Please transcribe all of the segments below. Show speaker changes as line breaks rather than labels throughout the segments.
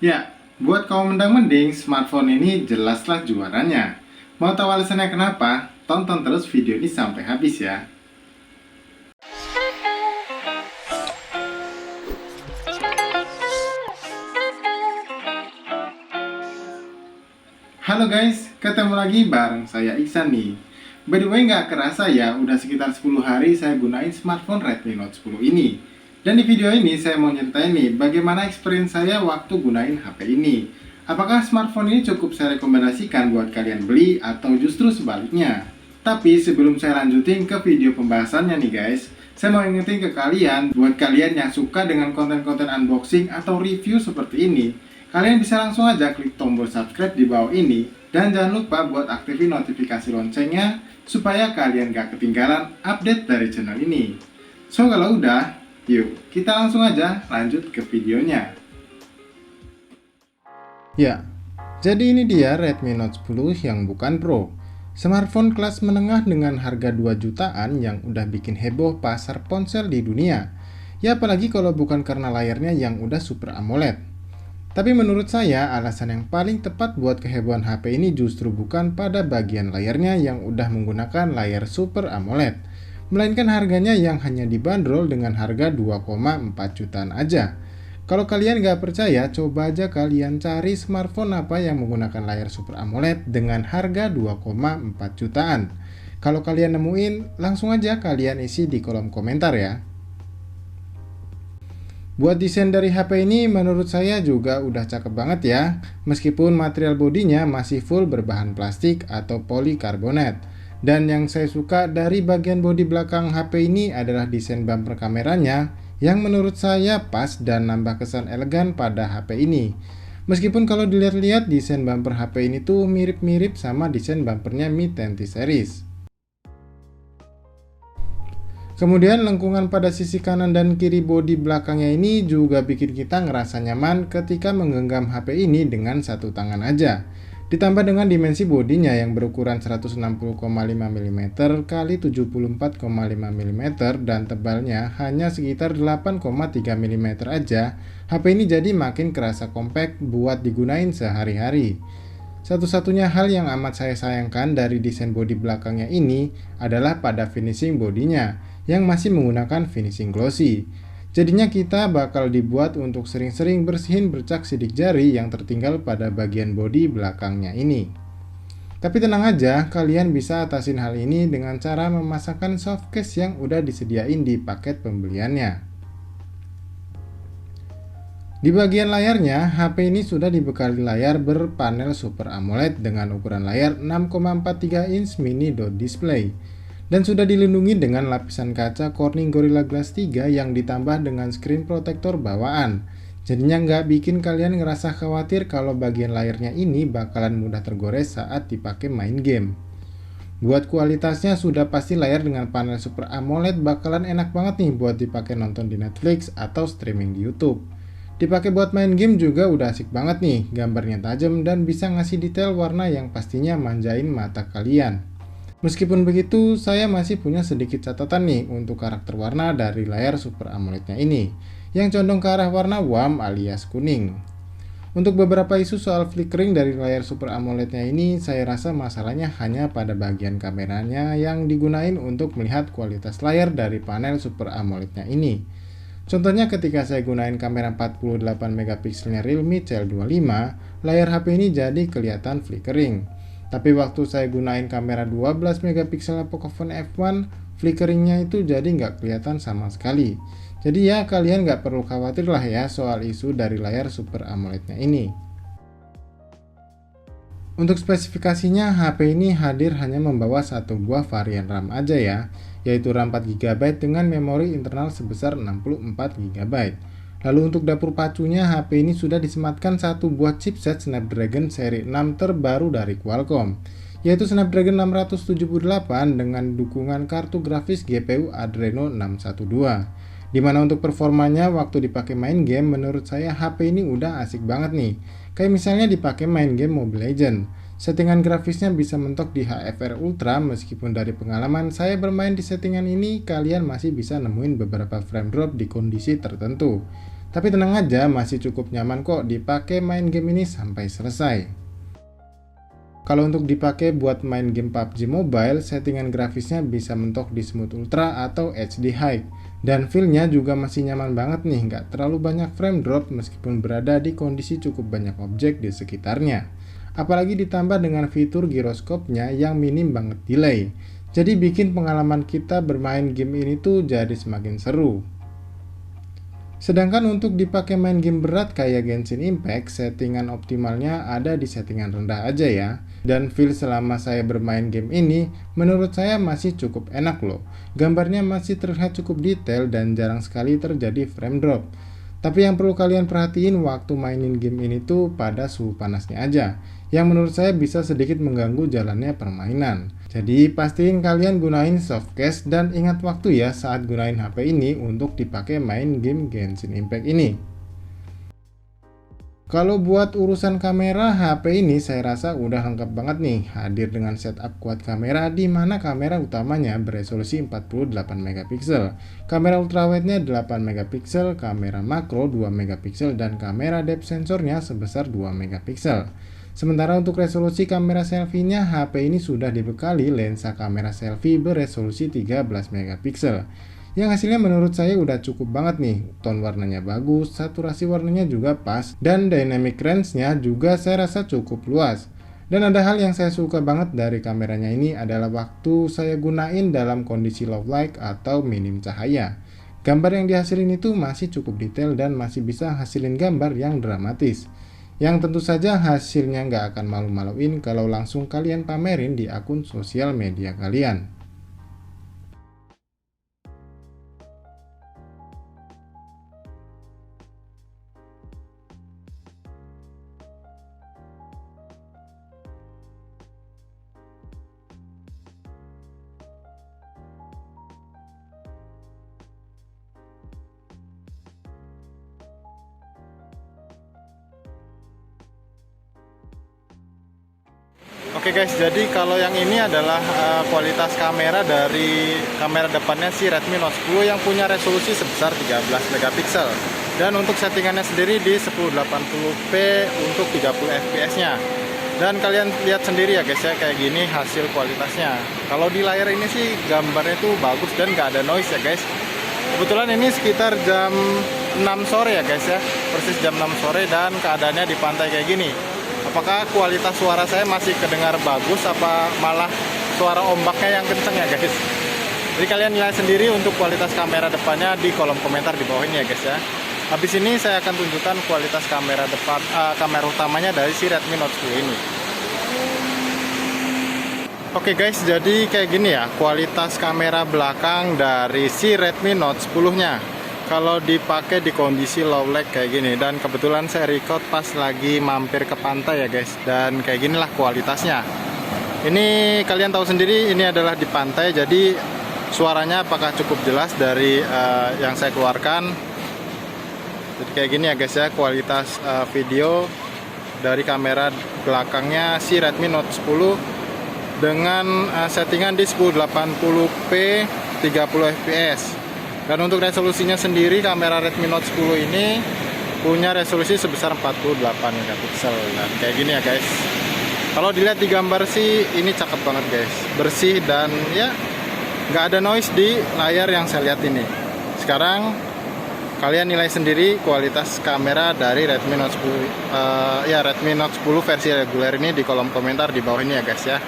Ya, buat kaum mendang-mending, smartphone ini jelaslah juaranya. Mau tahu alasannya kenapa? Tonton terus video ini sampai habis ya. Halo guys, ketemu lagi bareng saya Iksan nih. By the way, nggak kerasa ya, udah sekitar 10 hari saya gunain smartphone Redmi Note 10 ini. Dan di video ini saya mau nyeritain nih, bagaimana experience saya waktu gunain HP ini. Apakah smartphone ini cukup saya rekomendasikan buat kalian beli atau justru sebaliknya? Tapi sebelum saya lanjutin ke video pembahasannya nih guys, saya mau ingetin ke kalian, buat kalian yang suka dengan konten-konten unboxing atau review seperti ini, kalian bisa langsung aja klik tombol subscribe di bawah ini. Dan jangan lupa buat aktifin notifikasi loncengnya, supaya kalian gak ketinggalan update dari channel ini. So kalau udah, yuk kita langsung aja lanjut ke videonya. Ya, jadi ini dia Redmi Note 10 yang bukan Pro. Smartphone kelas menengah dengan harga 2 jutaan yang udah bikin heboh pasar ponsel di dunia. Ya apalagi kalau bukan karena layarnya yang udah Super AMOLED. Tapi menurut saya, alasan yang paling tepat buat kehebohan HP ini justru bukan pada bagian layarnya yang udah menggunakan layar Super AMOLED, melainkan harganya yang hanya dibanderol dengan harga 2,4 jutaan aja. Kalau kalian nggak percaya, coba aja kalian cari smartphone apa yang menggunakan layar Super AMOLED dengan harga 2,4 jutaan. Kalau kalian nemuin, langsung aja kalian isi di kolom komentar ya. Buat desain dari HP ini menurut saya juga udah cakep banget ya, meskipun material bodinya masih full berbahan plastik atau polikarbonat. Dan yang saya suka dari bagian bodi belakang HP ini adalah desain bumper kameranya yang menurut saya pas dan nambah kesan elegan pada HP ini. Meskipun kalau dilihat-lihat desain bumper HP ini tuh mirip-mirip sama desain bumpernya Mi 10T series. Kemudian lengkungan pada sisi kanan dan kiri bodi belakangnya ini juga bikin kita ngerasa nyaman ketika menggenggam HP ini dengan satu tangan aja. Ditambah dengan dimensi bodinya yang berukuran 160,5 mm x 74,5 mm dan tebalnya hanya sekitar 8,3 mm aja, HP ini jadi makin kerasa compact buat digunain sehari-hari. Satu-satunya hal yang amat saya sayangkan dari desain bodi belakangnya ini adalah pada finishing bodinya yang masih menggunakan finishing glossy. Jadinya kita bakal dibuat untuk sering-sering bersihin bercak sidik jari yang tertinggal pada bagian bodi belakangnya ini. Tapi tenang aja, kalian bisa atasin hal ini dengan cara memasangkan softcase yang udah disediain di paket pembeliannya. Di bagian layarnya, HP ini sudah dibekali layar berpanel Super AMOLED dengan ukuran layar 6,43 inch mini dot display. Dan sudah dilindungi dengan lapisan kaca Corning Gorilla Glass 3 yang ditambah dengan screen protector bawaan. Jadinya nggak bikin kalian ngerasa khawatir kalau bagian layarnya ini bakalan mudah tergores saat dipakai main game. Buat kualitasnya sudah pasti layar dengan panel Super AMOLED bakalan enak banget nih buat dipakai nonton di Netflix atau streaming di YouTube. Dipakai buat main game juga udah asik banget nih, gambarnya tajam dan bisa ngasih detail warna yang pastinya manjain mata kalian. Meskipun begitu, saya masih punya sedikit catatan nih untuk karakter warna dari layar Super AMOLED-nya ini, yang condong ke arah warna warm alias kuning. Untuk beberapa isu soal flickering dari layar Super AMOLED-nya ini, saya rasa masalahnya hanya pada bagian kameranya yang digunain untuk melihat kualitas layar dari panel Super AMOLED-nya ini. Contohnya ketika saya gunain kamera 48 megapikselnya Realme CL25, layar HP ini jadi kelihatan flickering. Tapi waktu saya gunain kamera 12 megapiksel Pocophone F1, flickeringnya itu jadi nggak kelihatan sama sekali. Jadi ya kalian nggak perlu khawatir lah ya soal isu dari layar Super AMOLED-nya ini. Untuk spesifikasinya, HP ini hadir hanya membawa satu buah varian RAM aja ya, yaitu RAM 4GB dengan memori internal sebesar 64GB. Lalu untuk dapur pacunya, HP ini sudah disematkan satu buah chipset Snapdragon seri 6 terbaru dari Qualcomm, yaitu Snapdragon 678 dengan dukungan kartu grafis GPU Adreno 612. Dimana untuk performanya waktu dipakai main game, menurut saya HP ini udah asik banget nih. Kayak misalnya dipakai main game Mobile Legends. Settingan grafisnya bisa mentok di HFR Ultra, meskipun dari pengalaman saya bermain di settingan ini, kalian masih bisa nemuin beberapa frame drop di kondisi tertentu. Tapi tenang aja, masih cukup nyaman kok dipakai main game ini sampai selesai. Kalau untuk dipakai buat main game PUBG Mobile, settingan grafisnya bisa mentok di Smooth Ultra atau HD High. Dan feel-nya juga masih nyaman banget nih, nggak terlalu banyak frame drop meskipun berada di kondisi cukup banyak objek di sekitarnya. Apalagi ditambah dengan fitur giroskopnya yang minim banget delay. Jadi bikin pengalaman kita bermain game ini tuh jadi semakin seru. Sedangkan untuk dipakai main game berat kayak Genshin Impact, settingan optimalnya ada di settingan rendah aja ya. Dan feel selama saya bermain game ini, menurut saya masih cukup enak loh. Gambarnya masih terlihat cukup detail dan jarang sekali terjadi frame drop. Tapi yang perlu kalian perhatiin waktu mainin game ini tuh pada suhu panasnya aja, yang menurut saya bisa sedikit mengganggu jalannya permainan. Jadi pastiin kalian gunain softcase dan ingat waktu ya saat gunain HP ini untuk dipakai main game Genshin Impact ini. Kalau buat urusan kamera, HP ini saya rasa udah lengkap banget nih, hadir dengan setup quad kamera di mana kamera utamanya beresolusi 48 megapiksel, kamera ultrawide-nya 8 megapiksel, kamera makro 2 megapiksel, dan kamera depth sensornya sebesar 2 megapiksel. Sementara untuk resolusi kamera selfie-nya, HP ini sudah dibekali lensa kamera selfie beresolusi 13 megapiksel. Yang hasilnya menurut saya udah cukup banget nih, tone warnanya bagus, saturasi warnanya juga pas, dan dynamic range-nya juga saya rasa cukup luas. Dan ada hal yang saya suka banget dari kameranya ini adalah waktu saya gunain dalam kondisi low light atau minim cahaya. Gambar yang dihasilin itu masih cukup detail dan masih bisa hasilin gambar yang dramatis. Yang tentu saja hasilnya nggak akan malu-maluin kalau langsung kalian pamerin di akun sosial media kalian.
Oke guys, jadi kalau yang ini adalah kualitas kamera dari kamera depannya si Redmi Note 10 yang punya resolusi sebesar 13 megapiksel. Dan untuk settingannya sendiri di 1080p untuk 30 fps nya. Dan kalian lihat sendiri ya guys ya, kayak gini hasil kualitasnya. Kalau di layar ini sih gambarnya tuh bagus dan nggak ada noise ya guys. Kebetulan ini sekitar jam 6 sore ya guys ya, persis jam 6 sore dan keadaannya di pantai kayak gini. Apakah kualitas suara saya masih kedengar bagus apa malah suara ombaknya yang kenceng ya guys? Jadi kalian nilai sendiri untuk kualitas kamera depannya di kolom komentar di bawah ini ya guys ya. Habis ini saya akan tunjukkan kualitas kamera depan, kamera utamanya dari si Redmi Note 10 ini. Oke guys, jadi kayak gini ya kualitas kamera belakang dari si Redmi Note 10-nya. Kalau dipakai di kondisi low light kayak gini, dan kebetulan saya record pas lagi mampir ke pantai ya guys, dan kayak ginilah kualitasnya. Ini kalian tahu sendiri, ini adalah di pantai, jadi suaranya apakah cukup jelas dari yang saya keluarkan. Jadi kayak gini ya guys ya kualitas video dari kamera belakangnya si Redmi Note 10 dengan settingan di 1080p 30 fps. Dan untuk resolusinya sendiri kamera Redmi Note 10 ini punya resolusi sebesar 48 megapiksel. Dan kayak gini ya guys. Kalau dilihat di gambar sih ini cakep banget guys, bersih dan ya nggak ada noise di layar yang saya lihat ini. Sekarang kalian nilai sendiri kualitas kamera dari Redmi Note 10 Redmi Note 10 versi reguler ini di kolom komentar di bawah ini ya guys ya.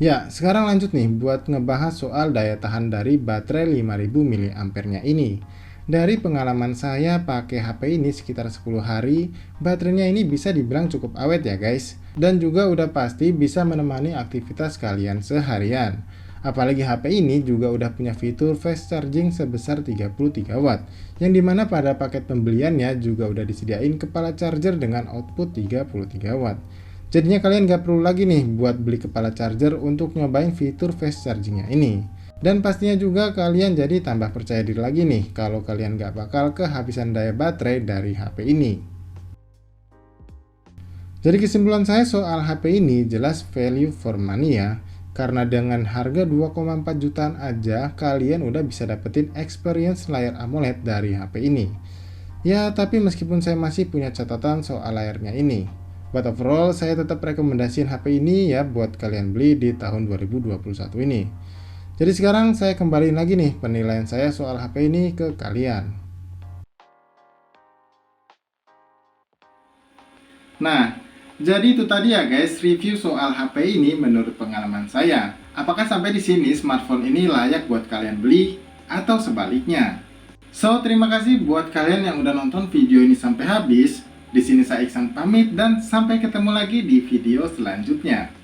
Ya, sekarang lanjut nih buat ngebahas soal daya tahan dari baterai 5000 mAh-nya ini. Dari pengalaman saya pakai HP ini sekitar 10 hari, baterainya ini bisa dibilang cukup awet ya guys. Dan juga udah pasti bisa menemani aktivitas kalian seharian. Apalagi HP ini juga udah punya fitur fast charging sebesar 33 watt. Yang dimana pada paket pembeliannya juga udah disediain kepala charger dengan output 33 watt. Jadinya kalian gak perlu lagi nih buat beli kepala charger untuk nyobain fitur fast chargingnya ini. Dan pastinya juga kalian jadi tambah percaya diri lagi nih kalau kalian gak bakal kehabisan daya baterai dari HP ini. Jadi kesimpulan saya soal HP ini jelas value for money ya. Karena dengan harga 2,4 jutaan aja, kalian udah bisa dapetin experience layar AMOLED dari HP ini. Ya, tapi meskipun saya masih punya catatan soal layarnya ini. But overall, saya tetap rekomendasiin HP ini ya buat kalian beli di tahun 2021 ini. Jadi sekarang saya kembaliin lagi nih penilaian saya soal HP ini ke kalian. Nah, jadi itu tadi ya guys, review soal HP ini menurut pengalaman saya. Apakah sampai di sini smartphone ini layak buat kalian beli atau sebaliknya? So, terima kasih buat kalian yang udah nonton video ini sampai habis. Di sini saya Iksan pamit dan sampai ketemu lagi di video selanjutnya.